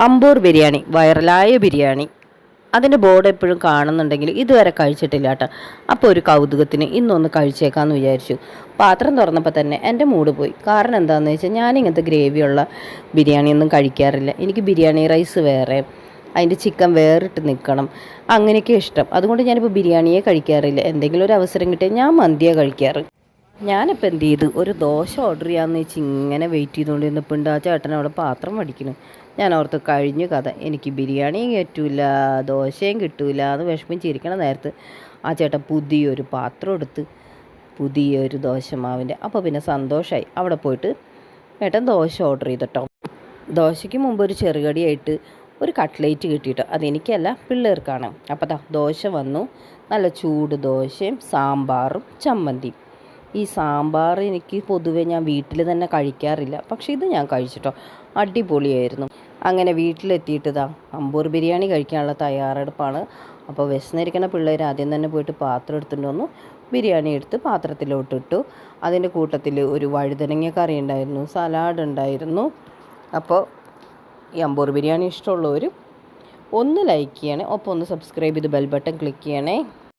അമ്പൂർ ബിരിയാണി, വൈറലായ ബിരിയാണി. അതിൻ്റെ ബോർഡ് എപ്പോഴും കാണുന്നുണ്ടെങ്കിൽ ഇതുവരെ കഴിച്ചിട്ടില്ല കേട്ടോ. അപ്പോൾ ഒരു കൗതുകത്തിന് ഇന്നൊന്ന് കഴിച്ചേക്കാമെന്ന് വിചാരിച്ചു. പാത്രം തുറന്നപ്പോൾ തന്നെ എൻ്റെ മൂഡ് പോയി. കാരണം എന്താണെന്ന് വെച്ചാൽ ഞാനിങ്ങനത്തെ ഗ്രേവിയുള്ള ബിരിയാണിയൊന്നും കഴിക്കാറില്ല. എനിക്ക് ബിരിയാണി റൈസ് വേറെ, അതിൻ്റെ ചിക്കൻ വേറിട്ട് നിൽക്കണം, അങ്ങനെയൊക്കെ ഇഷ്ടം. അതുകൊണ്ട് ഞാനിപ്പോൾ ബിരിയാണിയെ കഴിക്കാറില്ല. എന്തെങ്കിലും ഒരു അവസരം കിട്ടിയാൽ ഞാൻ മന്തിയാണ് കഴിക്കാറ്. ഞാനിപ്പോൾ എന്ത് ചെയ്തു, ഒരു ദോശ ഓർഡർ ചെയ്യാമെന്ന് വെച്ച് ഇങ്ങനെ വെയിറ്റ് ചെയ്തുകൊണ്ടിരുന്നപ്പോൾ ഉണ്ട് ആ ചേട്ടൻ അവിടെ പാത്രം വടിക്കുന്നു. ഞാൻ ഓർത്ത് കഴിഞ്ഞു കഥ, എനിക്ക് ബിരിയാണിയും കിട്ടൂല ദോശയും കിട്ടൂല എന്ന് വിഷമിച്ചിരിക്കണ നേരത്ത് ആ ചേട്ടൻ പുതിയൊരു പാത്രം എടുത്ത് പുതിയൊരു ദോശമാവിൻ്റെ. അപ്പോൾ പിന്നെ സന്തോഷമായി. അവിടെ പോയിട്ട് ഏട്ടൻ ദോശ ഓർഡർ ചെയ്തിട്ടോ. ദോശയ്ക്ക് മുമ്പ് ഒരു ചെറുകടിയായിട്ട് ഒരു കട്ട്ലേറ്റ് കിട്ടിയിട്ടോ. അതെനിക്കല്ല, പിള്ളേർക്കാണ്. അപ്പോൾ ദോശ വന്നു, നല്ല ചൂട് ദോശയും സാമ്പാറും ചമ്മന്തിയും. ഈ സാമ്പാർ എനിക്ക് പൊതുവെ ഞാൻ വീട്ടിൽ തന്നെ കഴിക്കാറില്ല, പക്ഷേ ഇത് ഞാൻ കഴിച്ചിട്ടോ, അടിപൊളിയായിരുന്നു. അങ്ങനെ വീട്ടിലെത്തിയിട്ട് അമ്പൂർ ബിരിയാണി കഴിക്കാനുള്ള തയ്യാറെടുപ്പാണ്. അപ്പോൾ വിശന്നിരിക്കുന്ന പിള്ളേർ ആദ്യം തന്നെ പോയിട്ട് പാത്രം എടുത്തുകൊണ്ട് വന്നു, ബിരിയാണി എടുത്ത് പാത്രത്തിലോട്ടിട്ടു. അതിൻ്റെ കൂട്ടത്തിൽ ഒരു വഴുതനങ്ങ കറി ഉണ്ടായിരുന്നു, സലാഡ് ഉണ്ടായിരുന്നു. അപ്പോൾ ഈ അമ്പൂർ ബിരിയാണി ഇഷ്ടമുള്ളവർ ഒന്ന് ലൈക്ക് ചെയ്യണേ, ഒപ്പം ഒന്ന് സബ്സ്ക്രൈബ് ചെയ്ത് ബെൽ ബട്ടൺ ക്ലിക്ക് ചെയ്യണേ.